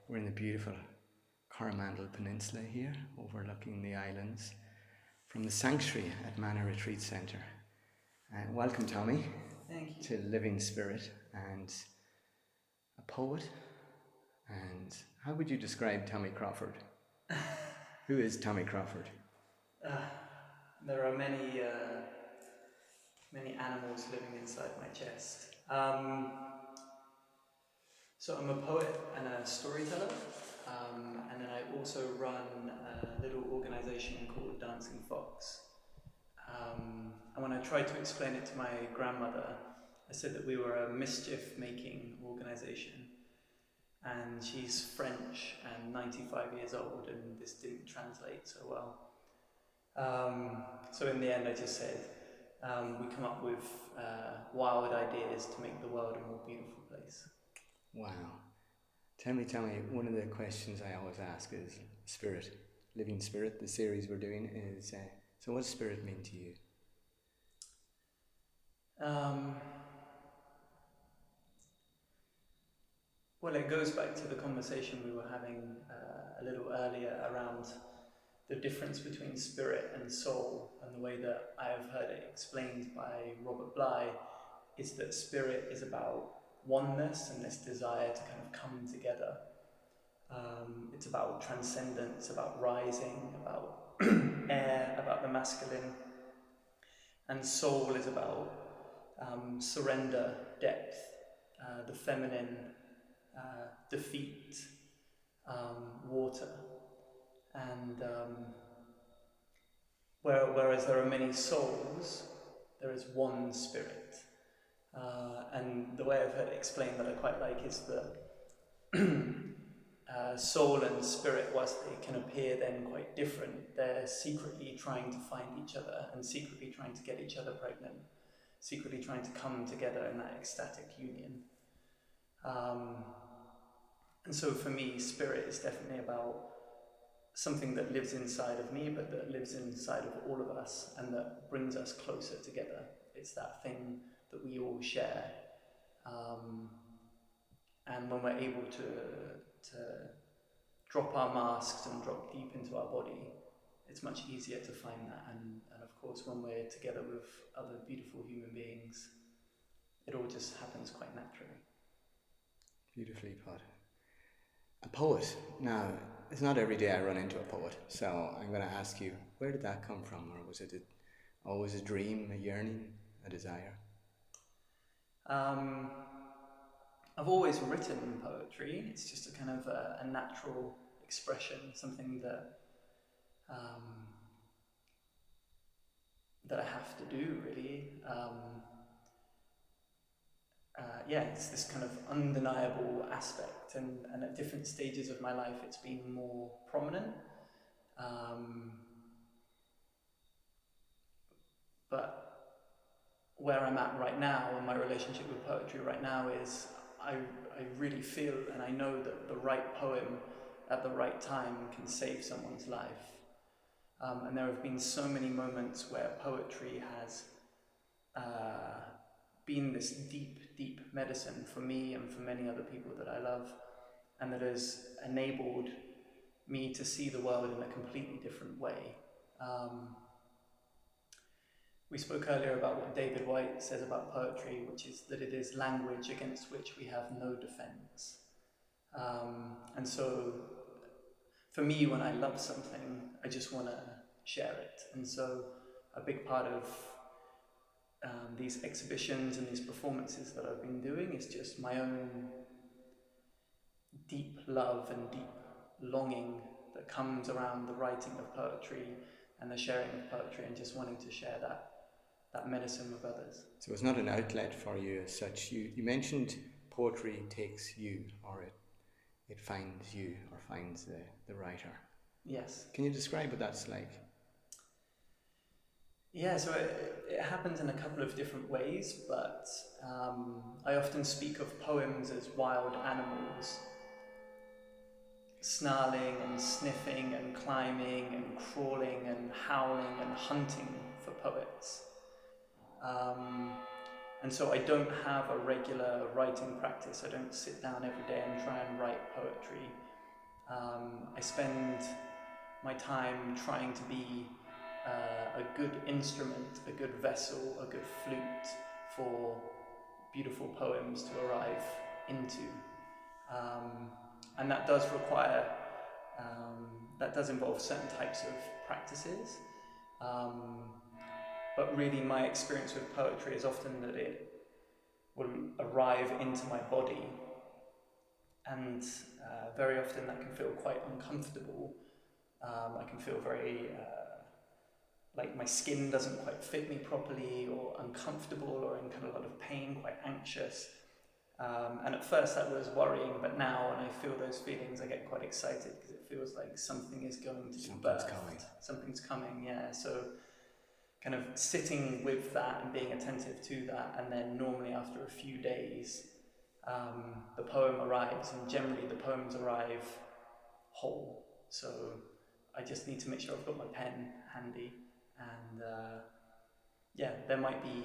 We're in the beautiful Coromandel Peninsula here, overlooking the islands from the sanctuary at Manor Retreat Centre. Welcome, Tommy. Thank you. To Living Spirit and a poet. And how would you describe Tommy Crawford? Who is Tommy Crawford? There are many animals living inside my chest. So I'm a poet and a storyteller, and then I also run a little organisation called Dancing Fox. And when I tried to explain it to my grandmother, I said that we were a mischief-making organisation, and she's French and 95 years old, and this didn't translate so well. So in the end I just said, we come up with wild ideas to make the world a more beautiful place. Wow. Tell me, one of the questions I always ask is spirit, living spirit. The series we're doing is, so what does spirit mean to you? Well, it goes back to the conversation we were having a little earlier around the difference between spirit and soul, and the way that I have heard it explained by Robert Bly is that spirit is about oneness and this desire to kind of come together. It's about transcendence, about rising, about air, about the masculine. And soul is about surrender, depth, the feminine, defeat, water. And whereas there are many souls, there is one spirit. And the way I've heard it explained that I quite like is that soul and spirit, whilst they can appear then quite different, they're secretly trying to find each other and secretly trying to get each other pregnant, secretly trying to come together in that ecstatic union. And so for me, spirit is definitely about something that lives inside of me, but that lives inside of all of us and that brings us closer together. It's that thing that we all share. And when we're able to drop our masks and drop deep into our body, it's much easier to find that. And of course, when we're together with other beautiful human beings, it all just happens quite naturally. Beautifully put. A poet. Now, it's not every day I run into a poet, so I'm going to ask you, where did that come from? Or was it always a dream, a yearning, a desire? I've always written poetry. It's just a kind of a natural expression, something that that I have to do, really. It's this kind of undeniable aspect, and at different stages of my life it's been more prominent. But where I'm at right now, and my relationship with poetry right now, is I really feel and I know that the right poem at the right time can save someone's life. And there have been so many moments where poetry has been this deep, deep medicine for me and for many other people that I love, and that has enabled me to see the world in a completely different way. We spoke earlier about what David White says about poetry, which is that it is language against which we have no defense. And so, for me, when I love something, I just want to share it. And so, a big part of these exhibitions and these performances that I've been doing is just my own deep love and deep longing that comes around the writing of poetry and the sharing of poetry, and just wanting to share that medicine with others. So it's not an outlet for you as such. You mentioned poetry takes you, or it finds you, or finds the writer. Yes. Can you describe what that's like? Yeah, so it happens in a couple of different ways, but I often speak of poems as wild animals, snarling and sniffing and climbing and crawling and howling and hunting for poets. And so I don't have a regular writing practice. I don't sit down every day and try and write poetry. I spend my time trying to be a good instrument, a good vessel, a good flute for beautiful poems to arrive into. And that does require, that does involve certain types of practices. But really my experience with poetry is often that it will arrive into my body, and very often that can feel quite uncomfortable. I can feel very like my skin doesn't quite fit me properly, or uncomfortable, or in kind of a lot of pain, quite anxious. And at first that was worrying, but now when I feel those feelings I get quite excited because it feels like something is going to be birthed. Something's coming, yeah. So kind of sitting with that and being attentive to that, and then normally after a few days the poem arrives, and generally the poems arrive whole. So I just need to make sure I've got my pen handy, and yeah, there might be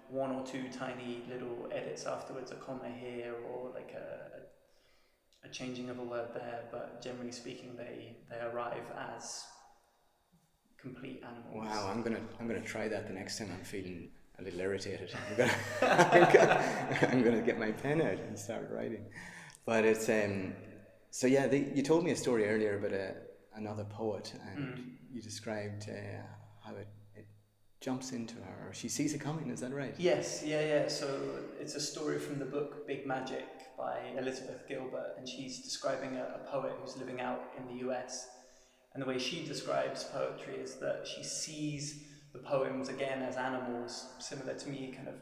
one or two tiny little edits afterwards, a comma here or like a changing of a word there, but generally speaking they arrive as complete animals. Wow, I'm gonna try that the next time I'm feeling a little irritated. I'm gonna get my pen out and start writing. But it's so yeah, you told me a story earlier about another poet, and you described how it jumps into her, or she sees it coming. Is that right? Yes, yeah. So it's a story from the book Big Magic by Elizabeth Gilbert, and she's describing a poet who's living out in the US. And the way she describes poetry is that she sees the poems again as animals, similar to me, kind of,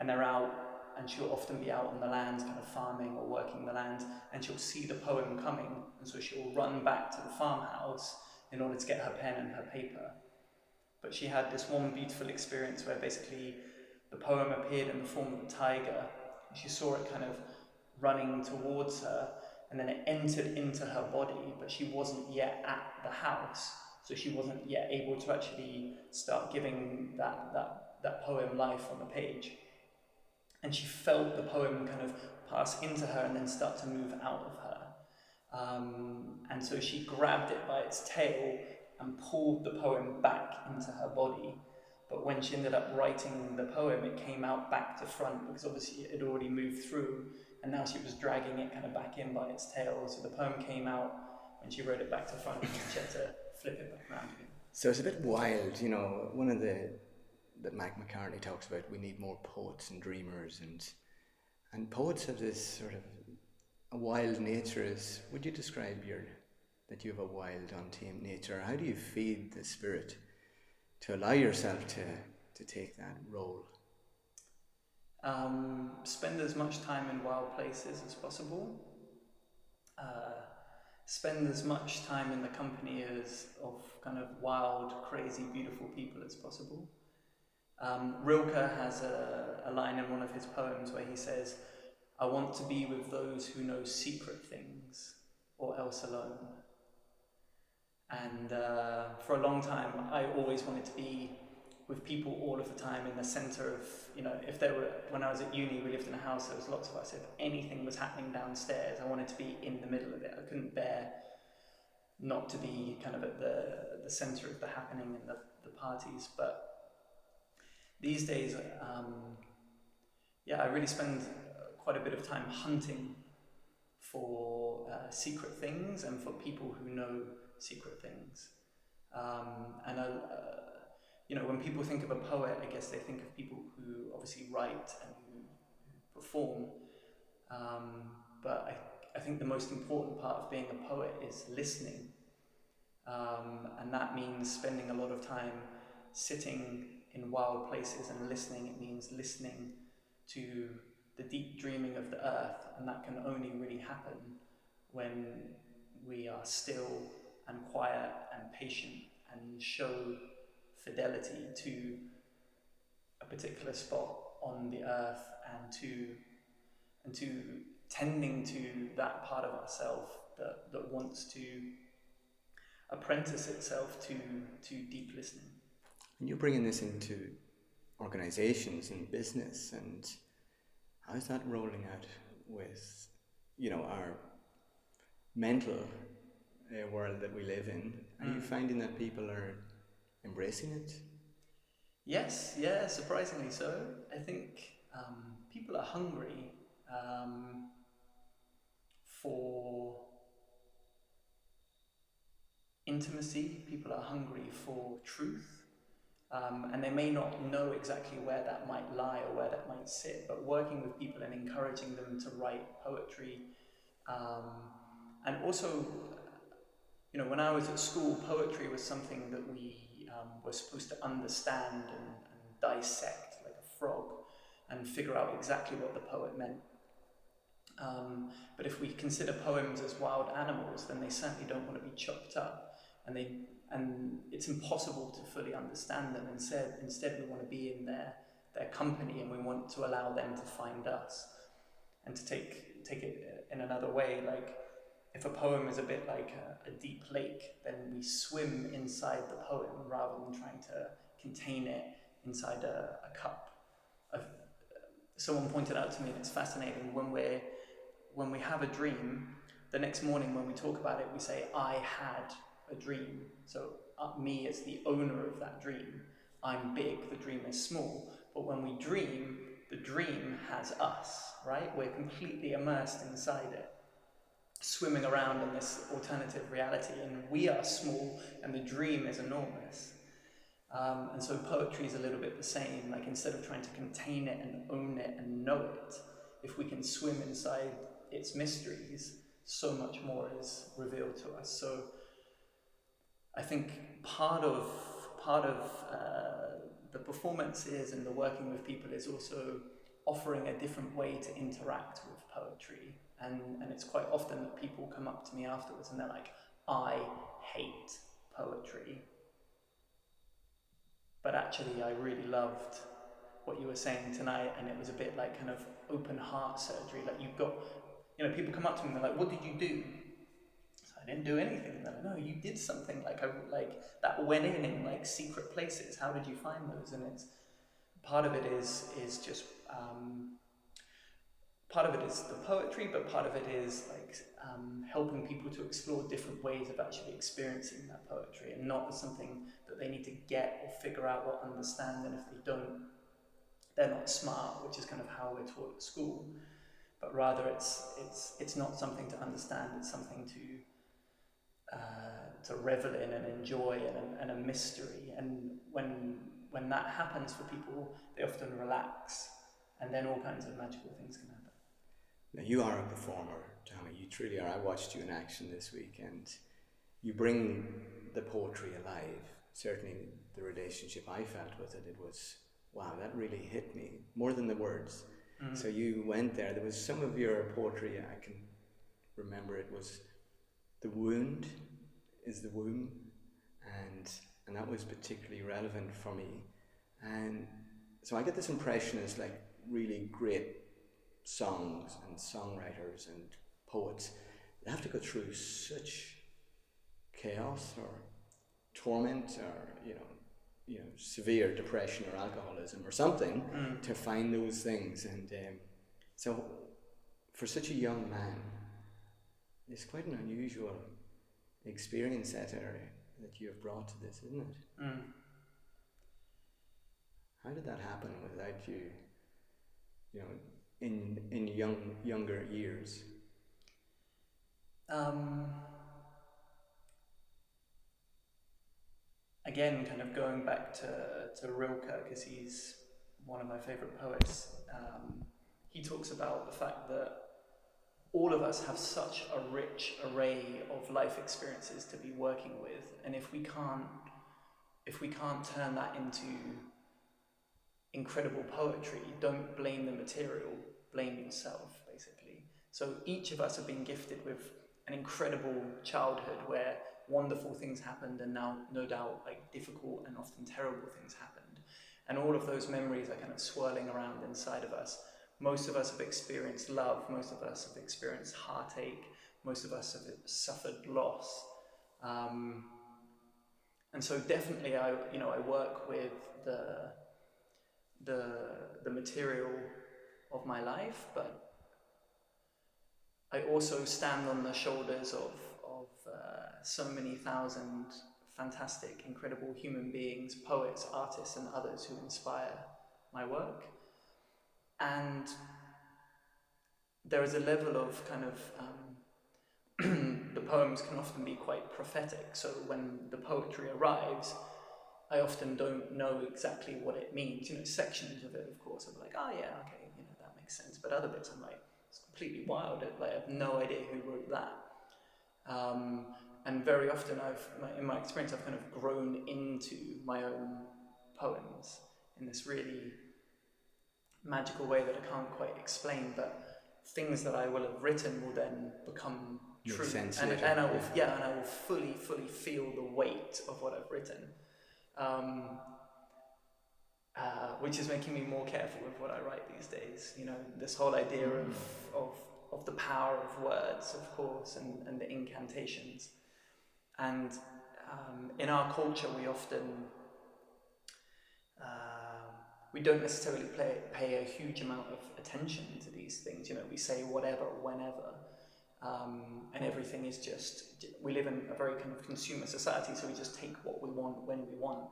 and they're out, and she'll often be out on the land, kind of farming or working the land, and she'll see the poem coming, and so she'll run back to the farmhouse in order to get her pen and her paper. But she had this one beautiful experience where basically the poem appeared in the form of a tiger, and she saw it kind of running towards her, and then it entered into her body, but she wasn't yet at the house, so she wasn't yet able to actually start giving that poem life on the page. And she felt the poem kind of pass into her and then start to move out of her. And so she grabbed it by its tail and pulled the poem back into her body. But when she ended up writing the poem, it came out back to front, because obviously it had already moved through, and now she was dragging it kind of back in by its tail. So the poem came out when she wrote it back to front, and she had to flip it back around again. So it's a bit wild, you know. One of that Mac Macartney talks about, we need more poets and dreamers, and poets have this sort of a wild nature. Would you describe that you have a wild, untamed nature? How do you feed the spirit to allow yourself to take that role? Spend as much time in wild places as possible. Spend as much time in the company of kind of wild, crazy, beautiful people as possible. Rilke has a line in one of his poems where he says, "I want to be with those who know secret things, or else alone." And for a long time, I always wanted to be with people all of the time, in the center of, when I was at uni, we lived in a house, there was lots of us. If anything was happening downstairs, I wanted to be in the middle of it. I couldn't bear not to be kind of at the center of the happening and the parties. But these days, I really spend quite a bit of time hunting for secret things and for people who know secret things. When people think of a poet, I guess they think of people who obviously write and who perform. But I think the most important part of being a poet is listening. And that means spending a lot of time sitting in wild places and listening. It means listening to the deep dreaming of the earth, and that can only really happen when we are still and quiet and patient and show fidelity to a particular spot on the earth, and to tending to that part of ourselves that wants to apprentice itself to deep listening. And you're bringing this into organizations and business, and how is that rolling out with, our mental world that we live in. Are you finding that people are embracing it? Yes, yeah, surprisingly so. I think people are hungry for intimacy, people are hungry for truth, and they may not know exactly where that might lie or where that might sit, but working with people and encouraging them to write poetry. And also, when I was at school, poetry was something that we were supposed to understand and dissect like a frog and figure out exactly what the poet meant. But if we consider poems as wild animals, then they certainly don't want to be chopped up, and it's impossible to fully understand them. Instead we want to be in their company, and we want to allow them to find us. And to take it in another way, like if a poem is a bit like a deep lake, then we swim inside the poem rather than trying to contain it inside a cup. Someone pointed out to me, and it's fascinating, when we have a dream, the next morning when we talk about it, we say, I had a dream. So me as the owner of that dream, I'm big, the dream is small. But when we dream, the dream has us, right? We're completely immersed inside it, swimming around in this alternative reality, and we are small and the dream is enormous. And so poetry is a little bit the same. Like, instead of trying to contain it and own it and know it, if we can swim inside its mysteries, so much more is revealed to us. So I think part of the performances and the working with people is also offering a different way to interact with poetry. And it's quite often that people come up to me afterwards and they're like, I hate poetry. But actually, I really loved what you were saying tonight, and it was a bit like kind of open heart surgery. Like, you've got, people come up to me and they're like, what did you do? So I didn't do anything. And they're like, no, you did something. Like that went in like secret places. How did you find those? And it's part of it is just part of it is the poetry, but part of it is like helping people to explore different ways of actually experiencing that poetry, and not as something that they need to get or figure out or understand, and if they don't, they're not smart, which is kind of how we're taught at school. But rather it's not something to understand, it's something to revel in and enjoy, and a mystery. And when that happens for people, they often relax, and then all kinds of magical things can happen. Now, you are a performer, Tommy. You truly are. I watched you in action this week, and you bring the poetry alive. Certainly, the relationship I felt with it, it was, wow, that really hit me, more than the words. Mm-hmm. So you went there. There was some of your poetry, I can remember it was, the wound is the womb, and that was particularly relevant for me. And so I get this impression as like really great songs and songwriters and poets, they have to go through such chaos or torment or severe depression or alcoholism or something to find those things. And so for such a young man, it's quite an unusual experience that you have brought to this, isn't it? How did that happen without you in younger years? Again, kind of going back to Rilke, because he's one of my favorite poets. He talks about the fact that all of us have such a rich array of life experiences to be working with, and if we can't turn that into incredible poetry, don't blame the material, blame yourself, basically. So each of us have been gifted with an incredible childhood where wonderful things happened, and now, no doubt, like difficult and often terrible things happened. And all of those memories are kind of swirling around inside of us. Most of us have experienced love, most of us have experienced heartache, most of us have suffered loss. And so definitely I work with the material of my life, but I also stand on the shoulders of so many thousand fantastic, incredible human beings, poets, artists, and others who inspire my work. And there is a level of kind of the poems can often be quite prophetic. So when the poetry arrives, I often don't know exactly what it means. Sections of it, of course, I'm like, oh yeah, okay, that makes sense. But other bits, I'm like, it's completely wild. I have no idea who wrote that. And very often, in my experience, I've kind of grown into my own poems in this really magical way that I can't quite explain. But things that I will have written will then become true, and I will fully feel the weight of what I've written, which is making me more careful with what I write these days. This whole idea of the power of words, of course, and the incantations, and in our culture we often we don't necessarily pay a huge amount of attention to these things. We say whatever, whenever, and everything is just, we live in a very kind of consumer society, so we just take what we want when we want.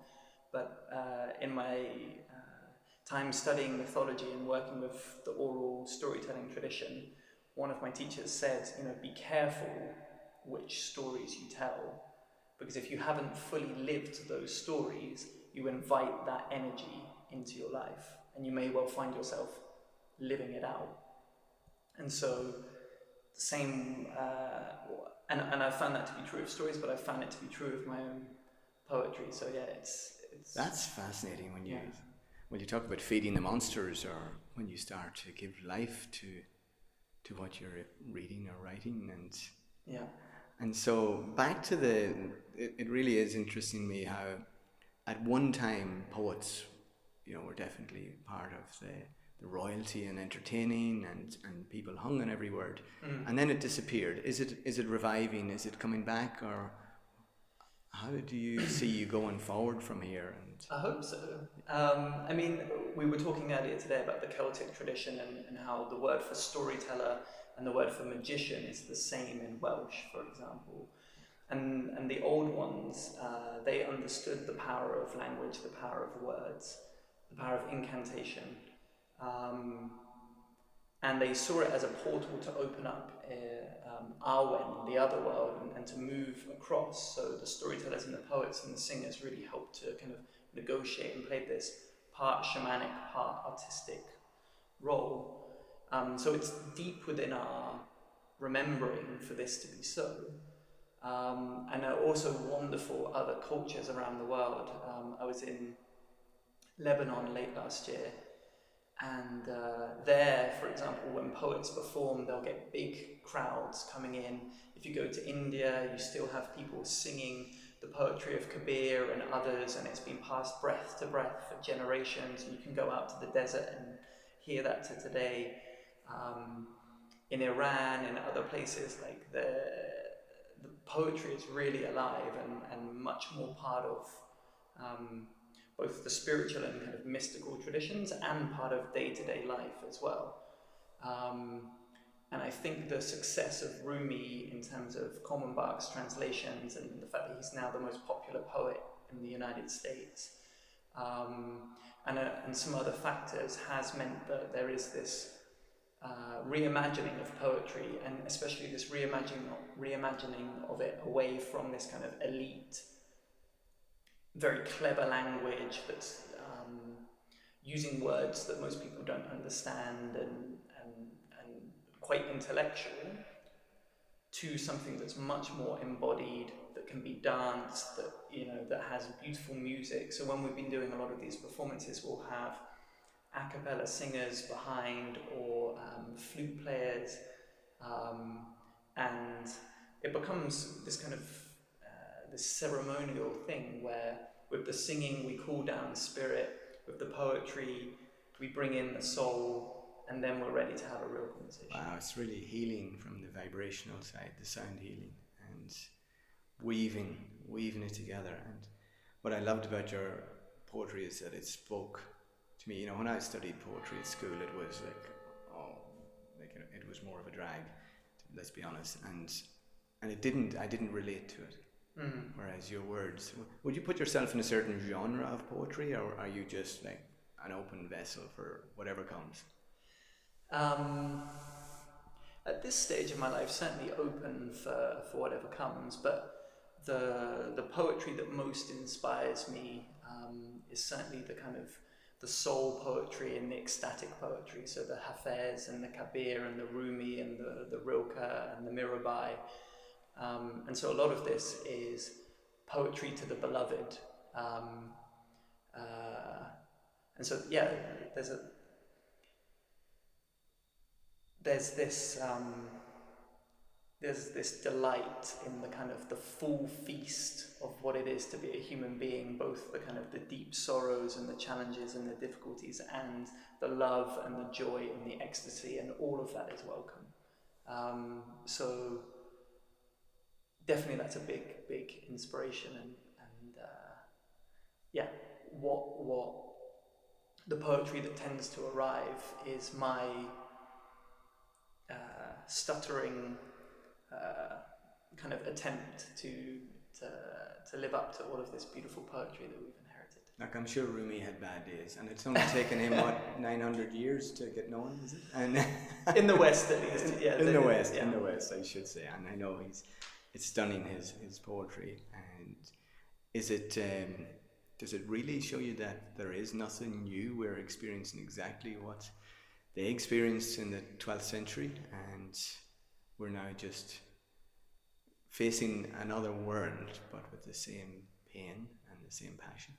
But in my time studying mythology and working with the oral storytelling tradition, one of my teachers said, be careful which stories you tell, because if you haven't fully lived those stories, you invite that energy into your life, and you may well find yourself living it out. And so, the same, and I found that to be true of stories, but I found it to be true of my own poetry. So yeah, it's that's fascinating when you talk about feeding the monsters, or when you start to give life to what you're reading or writing, and so back to it really is interesting to me how at one time poets were definitely part of the royalty and entertaining, and people hung on every word, and then it disappeared. Is it reviving? Is it coming back? Or how do you see you going forward from here? And I hope so. We were talking earlier today about the Celtic tradition and how the word for storyteller and the word for magician is the same in Welsh, for example. And the old ones, they understood the power of language, the power of words, the power of incantation, and they saw it as a portal to open up Arwen, the other world, and to move across. So the storytellers and the poets and the singers really helped to kind of negotiate and play this part shamanic, part artistic role. So it's deep within our remembering for this to be so. And are also wonderful other cultures around the world. I was in Lebanon late last year, and there, for example, when poets perform, they'll get big crowds coming in. If you go to India, you still have people singing the poetry of Kabir and others, and it's been passed breath to breath for generations. You can go out to the desert and hear that to today. In Iran and other places, like the poetry is really alive and much more part of both the spiritual and kind of mystical traditions and part of day-to-day life as well. And I think the success of Rumi in terms of Coromandel translations and the fact that he's now the most popular poet in the United States and some other factors has meant that there is this reimagining of poetry, and especially this reimagining of it away from this kind of elite, very clever language that's using words that most people don't understand and quite intellectual, to something that's much more embodied, that can be danced, that has beautiful music. So when we've been doing a lot of these performances, we'll have a cappella singers behind, or flute players, and it becomes this kind of this ceremonial thing where with the singing we cool down the spirit, with the poetry we bring in the soul, and then we're ready to have a real conversation. Wow, it's really healing from the vibrational side, the sound healing, and weaving it together. And what I loved about your poetry is that it spoke to me. When I studied poetry at school, it was it was more of a drag, let's be honest. And and I didn't relate to it. Whereas your words, would you put yourself in a certain genre of poetry, or are you just like an open vessel for whatever comes? At this stage of my life, certainly open for whatever comes, but the poetry that most inspires me is certainly the kind of the soul poetry and the ecstatic poetry, so the Hafez and the Kabir and the Rumi and the Rilke and the Mirabai. And so a lot of this is poetry to the beloved. And so, yeah, there's this delight in the kind of the full feast of what it is to be a human being, both the kind of the deep sorrows and the challenges and the difficulties, and the love and the joy and the ecstasy, and all of that is welcome. So definitely that's a big inspiration, and yeah, what the poetry that tends to arrive is my stuttering kind of attempt to live up to all of this beautiful poetry that we've inherited. Like, I'm sure Rumi had bad days, and it's only taken him 900 years to get known, is it? And in the West, at least. In the West, I should say. And I know it's stunning, his poetry. And is it? Does it really show you that there is nothing new? We're experiencing exactly what they experienced in the 12th century, and we're now just facing another world, but with the same pain and the same passion.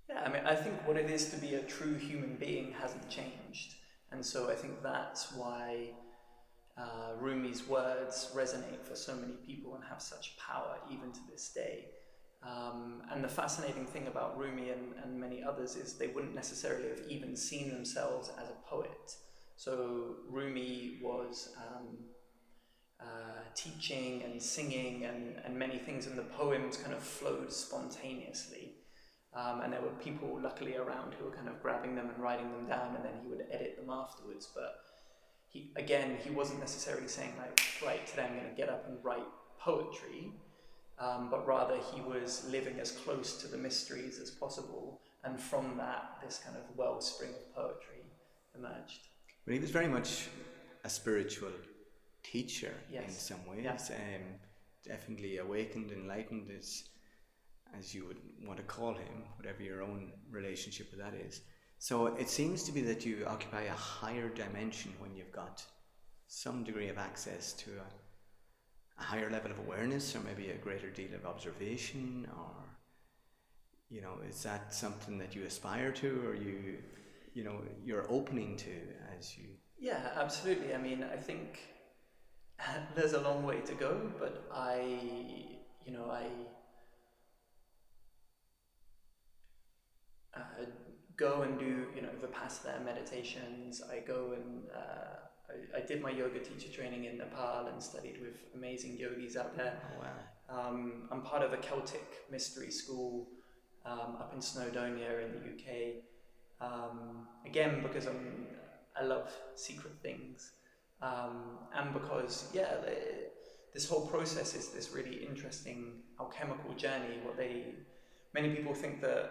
Yeah, I mean, I think what it is to be a true human being hasn't changed, and so I think that's why Rumi's words resonate for so many people and have such power even to this day. And the fascinating thing about Rumi and many others is they wouldn't necessarily have even seen themselves as a poet. So Rumi was teaching and singing and many things, and the poems kind of flowed spontaneously. And there were people luckily around who were kind of grabbing them and writing them down, and then he would edit them afterwards. But he wasn't necessarily saying like, right, today I'm going to get up and write poetry. But rather he was living as close to the mysteries as possible, and from that this kind of wellspring of poetry emerged. But he was very much a spiritual teacher, yes, in some ways. Yeah. Definitely awakened, enlightened, as you would want to call him, whatever your own relationship with that is. So it seems to be that you occupy a higher dimension when you've got some degree of access to a higher level of awareness, or maybe a greater deal of observation, or, is that something that you aspire to, or you're opening to as you... Yeah, absolutely. I mean, I think there's a long way to go, but I go and do, Vipassana meditations. I go and I did my yoga teacher training in Nepal and studied with amazing yogis out there. Oh, wow. I'm part of a Celtic mystery school up in Snowdonia in the UK. Again, because I love secret things. And because, this whole process is this really interesting alchemical journey. Many people think that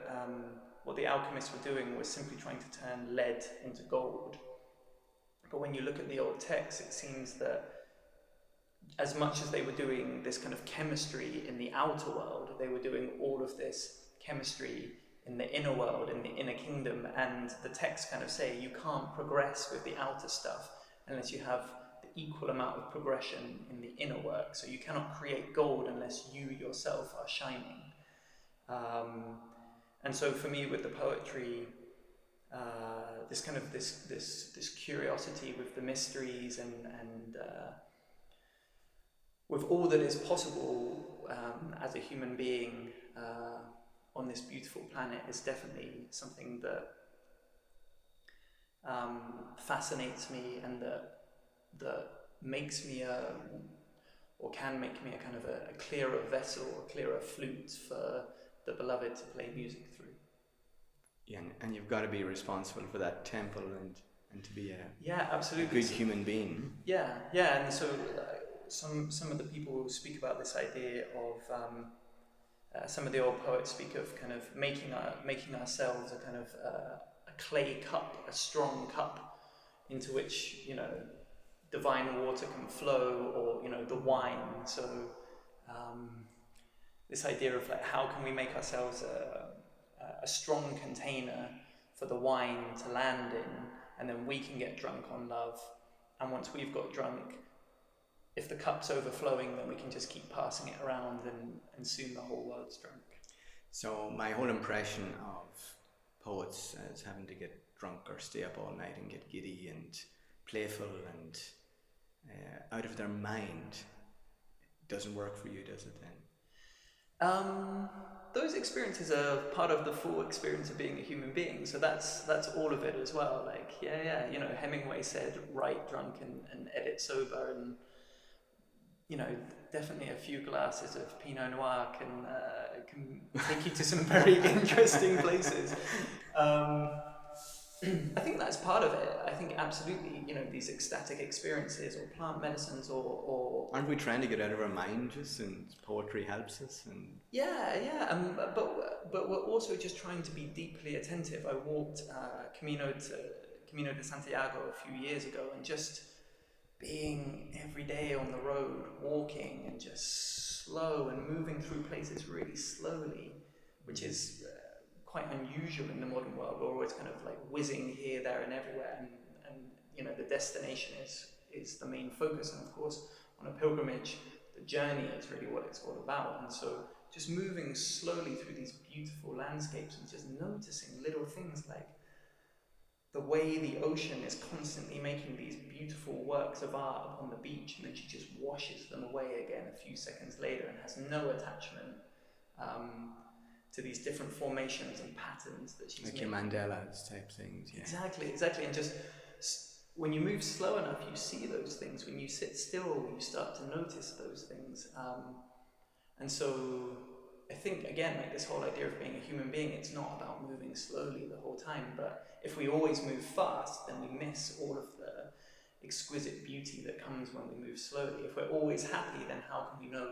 what the alchemists were doing was simply trying to turn lead into gold. But when you look at the old texts, it seems that as much as they were doing this kind of chemistry in the outer world, they were doing all of this chemistry in the inner world, in the inner kingdom. And the texts kind of say you can't progress with the outer stuff unless you have the equal amount of progression in the inner work. So you cannot create gold unless you yourself are shining. And so for me, with the poetry, this curiosity with the mysteries and with all that is possible as a human being on this beautiful planet is definitely something that fascinates me, and that makes me can make me a kind of a clearer vessel, a clearer flute for the beloved to play music through. Yeah, and you've got to be responsible for that temple and to be absolutely. a good human being. Yeah, and so some of the people speak about this idea of some of the old poets speak of kind of making ourselves a kind of a clay cup, a strong cup into which, you know, divine water can flow, or, you know, the wine. So this idea of like, how can we make ourselves a strong container for the wine to land in, and then we can get drunk on love, and once we've got drunk, if the cup's overflowing, then we can just keep passing it around, and soon the whole world's drunk. So my whole impression of poets as having to get drunk or stay up all night and get giddy and playful and out of their mind doesn't work for you, does it then? Those experiences are part of the full experience of being a human being, so that's all of it as well. Like, you know, Hemingway said, write drunk and edit sober, and, you know, definitely a few glasses of Pinot Noir can take you to some very interesting places. I think that's part of it. I think absolutely, you know, these ecstatic experiences or plant medicines or aren't we trying to get out of our mind just, and poetry helps us? And but we're also just trying to be deeply attentive. I walked Camino de Santiago a few years ago, and just being every day on the road, walking and just slow and moving through places really slowly, which is quite unusual in the modern world. We're always kind of like whizzing here, there and everywhere, and you know, the destination is the main focus, and of course on a pilgrimage the journey is really what it's all about. And so just moving slowly through these beautiful landscapes and just noticing little things like the way the ocean is constantly making these beautiful works of art upon the beach, and then she just washes them away again a few seconds later and has no attachment to these different formations and patterns that she's making. Like your Mandela's type things. Yeah. Exactly. And just when you move slow enough, you see those things. When you sit still, you start to notice those things. And so I think, again, like this whole idea of being a human being, it's not about moving slowly the whole time, but if we always move fast, then we miss all of the exquisite beauty that comes when we move slowly. If we're always happy, then how can we know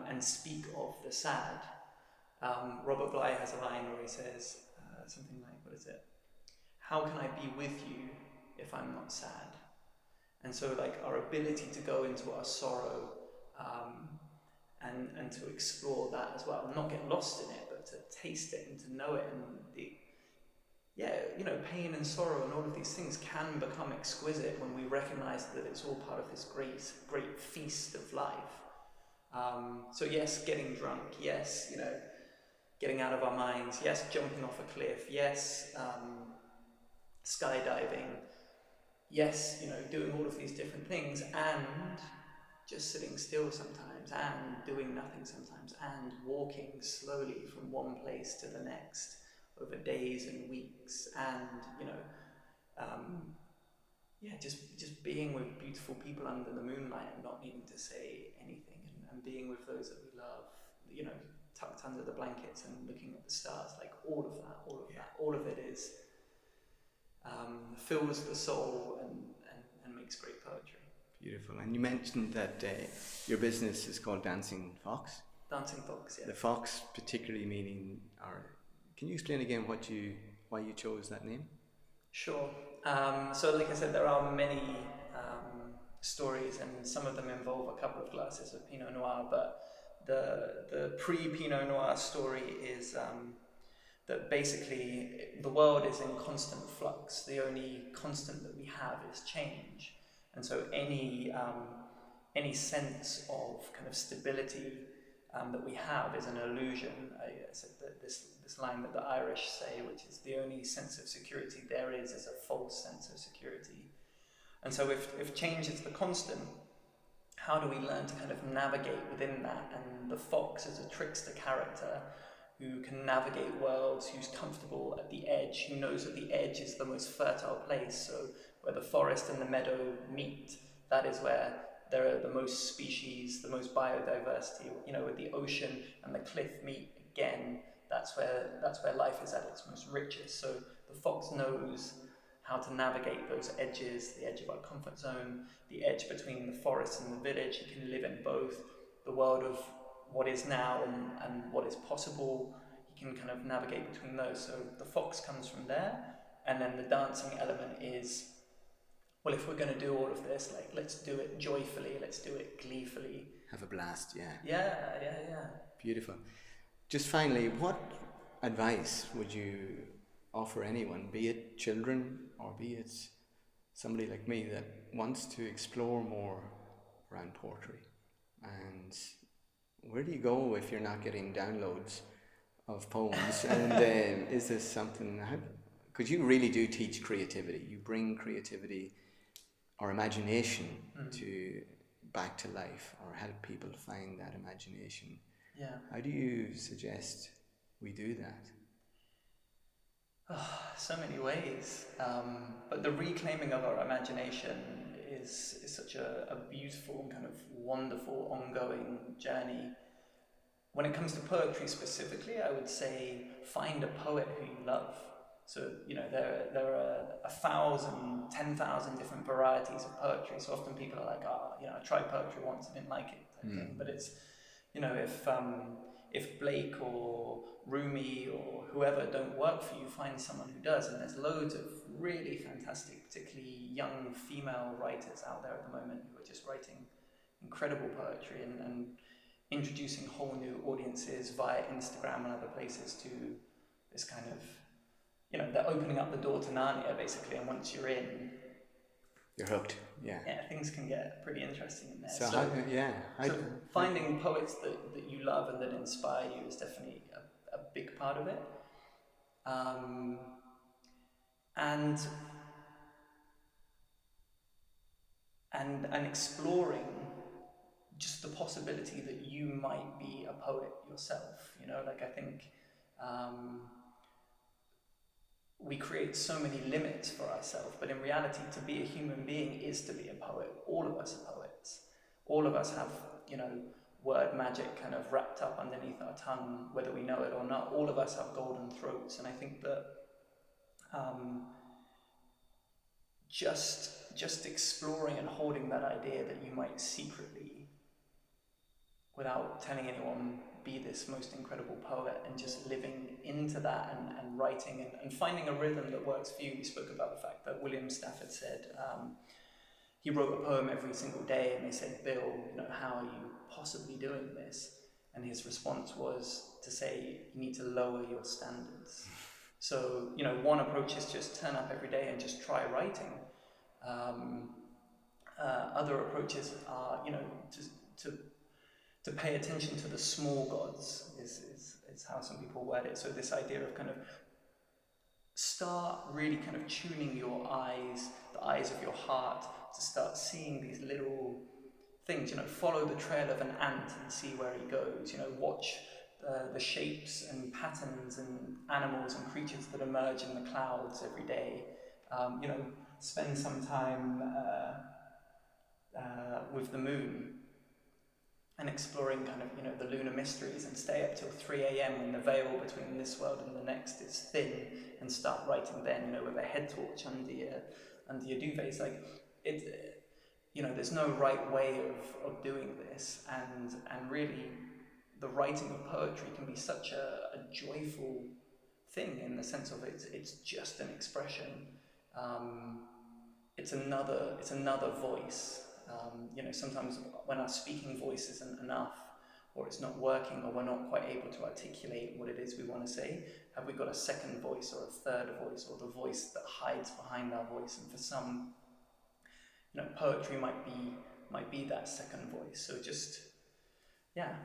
and speak of the sad? Robert Bly has a line where he says something like, what is it? How can I be with you if I'm not sad? And so like our ability to go into our sorrow and to explore that as well, and not get lost in it, but to taste it and to know it, and you know, pain and sorrow and all of these things can become exquisite when we recognize that it's all part of this great feast of life. So yes, getting drunk, yes, you know, getting out of our minds, yes, jumping off a cliff, yes, skydiving, yes, you know, doing all of these different things, and just sitting still sometimes, and doing nothing sometimes, and walking slowly from one place to the next over days and weeks, and, you know, just being with beautiful people under the moonlight and not needing to say anything, and being with those that we love, you know, tucked under the blankets and looking at the stars, like all of it is fills the soul and makes great poetry. Beautiful. And you mentioned that your business is called Dancing Fox. Dancing Fox, yeah. The fox particularly meaning, or can you explain again why you chose that name? Sure. So like I said, there are many stories, and some of them involve a couple of glasses of Pinot Noir, but the pre-Pinot Noir story is that basically the world is in constant flux. The only constant that we have is change. And so any sense of kind of stability that we have is an illusion. I said that this line that the Irish say, which is the only sense of security there is a false sense of security. And so if change is the constant, how do we learn to kind of navigate within that? And the fox is a trickster character who can navigate worlds, who's comfortable at the edge, who knows that the edge is the most fertile place. So where the forest and the meadow meet, that is where there are the most species, the most biodiversity. You know, where the ocean and the cliff meet again, that's where life is at its most richest. So the fox knows how to navigate those edges, the edge of our comfort zone, the edge between the forest and the village. He can live in both, the world of what is now and what is possible. He can kind of navigate between those. So the fox comes from there, and then the dancing element is, well, if we're going to do all of this, like, let's do it joyfully, let's do it gleefully. Have a blast, yeah. Yeah. Beautiful. Just finally, what advice would you offer anyone, be it children or be it somebody like me that wants to explore more around poetry? And where do you go if you're not getting downloads of poems? And is this something, because you really do teach creativity. You bring creativity or imagination to back to life, or help people find that imagination. Yeah. How do you suggest we do that? Oh, so many ways. But the reclaiming of our imagination is such a beautiful and kind of wonderful ongoing journey. When it comes to poetry specifically, I would say find a poet who you love. So, there are 1,000, 10,000 different varieties of poetry. So often people are like, I tried poetry once, I didn't like it, type thing. But it's, if Blake or Rumi or whoever don't work for you, find someone who does. And there's loads of really fantastic, particularly young female writers out there at the moment who are just writing incredible poetry and introducing whole new audiences via Instagram and other places to this kind of, they're opening up the door to Narnia, basically, and once you're in, you're hooked. Yeah, things can get pretty interesting in there. So finding poets that you love and that inspire you is definitely a big part of it. And exploring just the possibility that you might be a poet yourself. I think we create so many limits for ourselves, but in reality, to be a human being is to be a poet. All of us are poets. All of us have, word magic kind of wrapped up underneath our tongue, whether we know it or not. All of us have golden throats, and I think that just exploring and holding that idea that you might secretly, without telling anyone, be this most incredible poet, and just living into that and writing and finding a rhythm that works for you. We spoke about the fact that William Stafford said he wrote a poem every single day, and they said, Bill, how are you possibly doing this? And his response was to say, you need to lower your standards. So, one approach is just turn up every day and just try writing. Other approaches are, to pay attention to the small gods is how some people word it. So this idea of kind of start really kind of tuning your eyes, the eyes of your heart, to start seeing these little things. Follow the trail of an ant and see where he goes. Watch the shapes and patterns and animals and creatures that emerge in the clouds every day. Spend some time with the moon and exploring kind of, the lunar mysteries, and stay up till 3 a.m. when the veil between this world and the next is thin, and start writing then, with a head torch under your duvet. It's like, there's no right way of doing this, and really the writing of poetry can be such a joyful thing, in the sense of it's just an expression. It's another voice. Sometimes when our speaking voice isn't enough, or it's not working, or we're not quite able to articulate what it is we want to say, have we got a second voice or a third voice, or the voice that hides behind our voice? And for some, poetry might be that second voice. So just,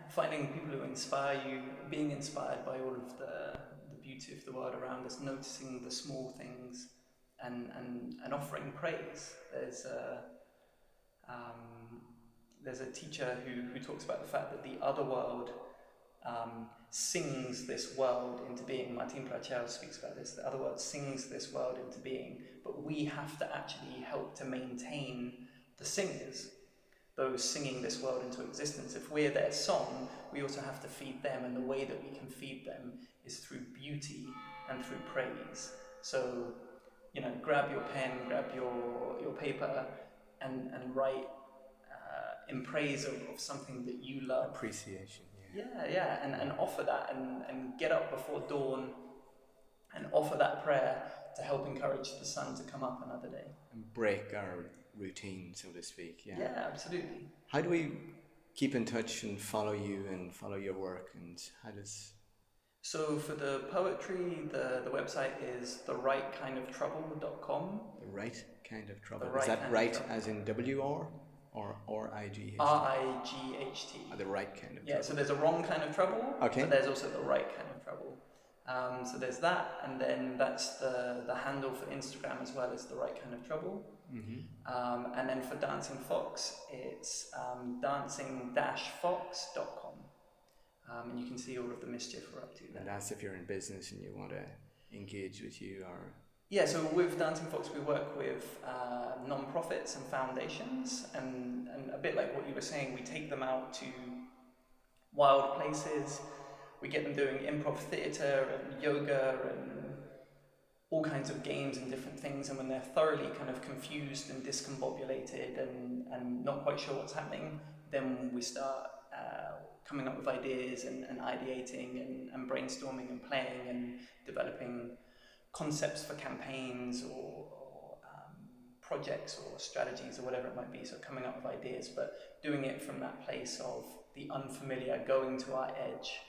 finding people who inspire you, being inspired by all of the beauty of the world around us, noticing the small things, and offering praise. There's a teacher who talks about the fact that the other world sings this world into being. Martin Plachel speaks about this. The other world sings this world into being, but we have to actually help to maintain the singers, those singing this world into existence. If we're their song, we also have to feed them, and the way that we can feed them is through beauty and through praise. So grab your pen, grab your paper, and write in praise of something that you love. Appreciation, yeah. Yeah, and offer that, and get up before dawn and offer that prayer to help encourage the sun to come up another day. And break our routine, so to speak, yeah. Yeah, absolutely. How do we keep in touch and follow you and follow your work, and how does... So for the poetry, the website is therightkindoftrouble.com. The right kind of trouble. The Is right that kind right of trouble. as in W-R or R-I-G-H-T? R-I-G-H-T. The right kind of trouble. Yeah, so there's a wrong kind of trouble, okay. But there's also the right kind of trouble. So there's that, and then that's the handle for Instagram as well as the right kind of trouble. Mm-hmm. And then for Dancing Fox, it's dancing-fox.com. And you can see all of the mischief we're up to there. And that's if you're in business and you want to engage with you, or... Yeah, so with Dancing Fox we work with non-profits and foundations, and a bit like what you were saying, we take them out to wild places, we get them doing improv theatre and yoga and all kinds of games and different things, and when they're thoroughly kind of confused and discombobulated and not quite sure what's happening, then we start coming up with ideas and ideating and brainstorming and playing and developing concepts for campaigns or projects or strategies or whatever it might be. So coming up with ideas, but doing it from that place of the unfamiliar, going to our edge,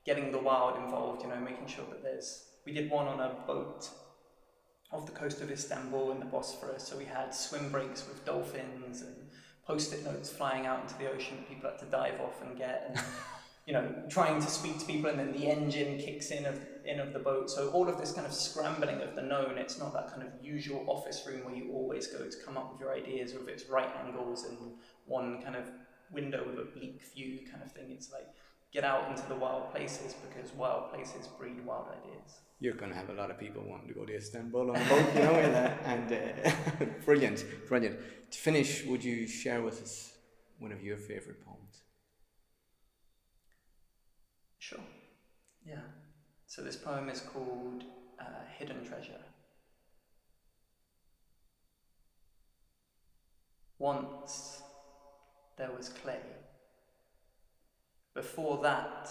getting the wild involved, making sure that we did one on a boat off the coast of Istanbul in the Bosphorus, so we had swim breaks with dolphins and post-it notes flying out into the ocean that people had to dive off and get, and trying to speak to people, and then the engine kicks in of the boat. So all of this kind of scrambling of the known. It's not that kind of usual office room where you always go to come up with your ideas with its right angles and one kind of window with a bleak view kind of thing. It's like, get out into the wild places, because wild places breed wild ideas. You're going to have a lot of people wanting to go to Istanbul on a boat, and brilliant. To finish, would you share with us one of your favourite poems? Sure, yeah. So this poem is called Hidden Treasure. Once there was clay. Before that,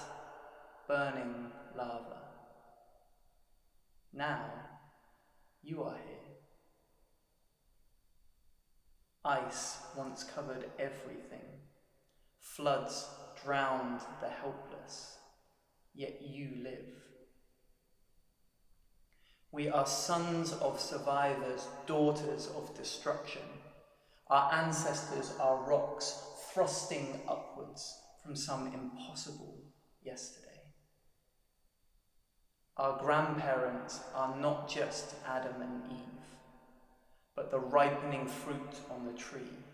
burning lava. Now, you are here. Ice once covered everything. Floods drowned the helpless, yet you live. We are sons of survivors, daughters of destruction. Our ancestors are rocks thrusting upwards from some impossible yesterday. Our grandparents are not just Adam and Eve, but the ripening fruit on the tree,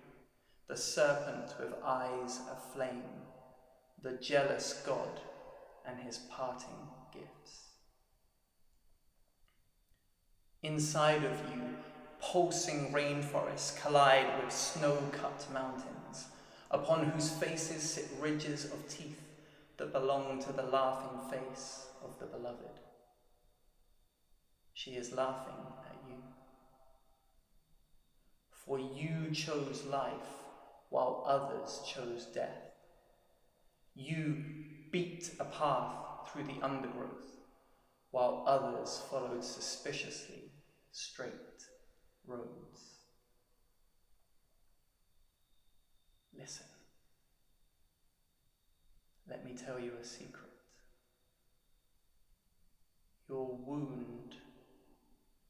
the serpent with eyes aflame, the jealous God and his parting gifts. Inside of you, pulsing rainforests collide with snow-cut mountains, upon whose faces sit ridges of teeth that belong to the laughing face of the beloved. She is laughing at you. For you chose life while others chose death. You beat a path through the undergrowth while others followed suspiciously straight roads. Listen. Let me tell you a secret. Your wound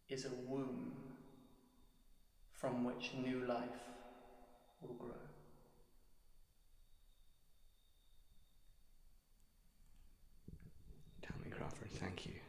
is a womb from which new life will grow. Tell me, Crawford, thank you.